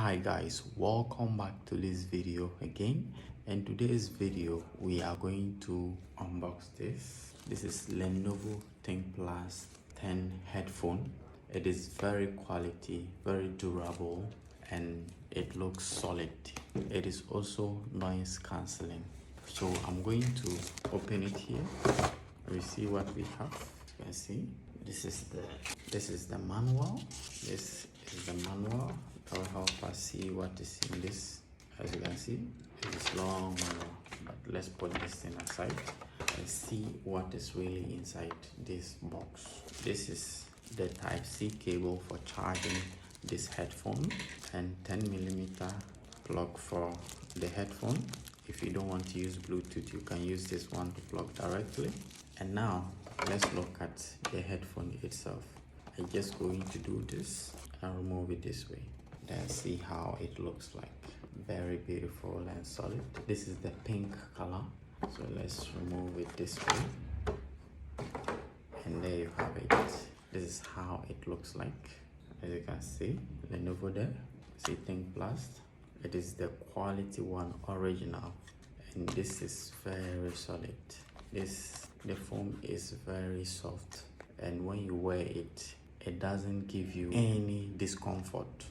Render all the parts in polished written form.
Hi guys, welcome back to this video again. In today's video we are going to unbox this is Lenovo Thinkplus 10 headphone. It is very quality, very durable, and it looks solid. It is also noise cancelling. So I'm going to open it here. We see what we have. You can see this is the manual. This is the manual that will help us see what is in this. As you can see, it is long manual, but let's put this thing aside and see what is really inside this box. This is the Type-C cable for charging this headphone, and 10mm plug for the headphone. If you don't want to use Bluetooth, you can use this one to plug directly. And now let's look at the headphone itself. I'm just going to do this and remove it this way. Then see how it looks like. Very beautiful and solid. This is the pink color, so let's remove it this way. And there you have it. This is how it looks like. As you can see, Lenovo there. See Thinkplus. It is the quality one, original, and this is very solid. The foam is very soft, and when you wear it, it doesn't give you any discomfort.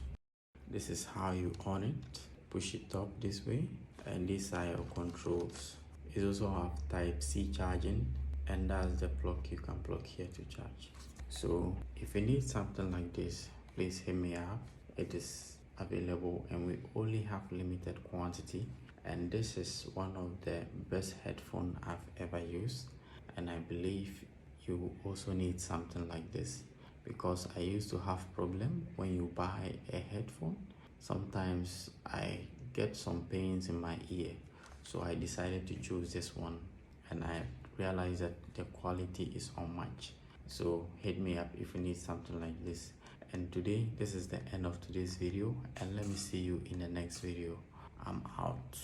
This is how you on it. Push it up this way, and these are your controls. It also have Type-C charging, and that's the plug you can plug here to charge. So if you need something like this, please hit me up. It is available, and we only have limited quantity, and this is one of the best headphones I've ever used. And I believe you also need something like this, because I used to have problem when you buy a headphone. Sometimes I get some pains in my ear, so I decided to choose this one, and I realized that the quality is unmatched. So hit me up if you need something like this. And today, this is the end of today's video, and let me see you in the next video. I'm out.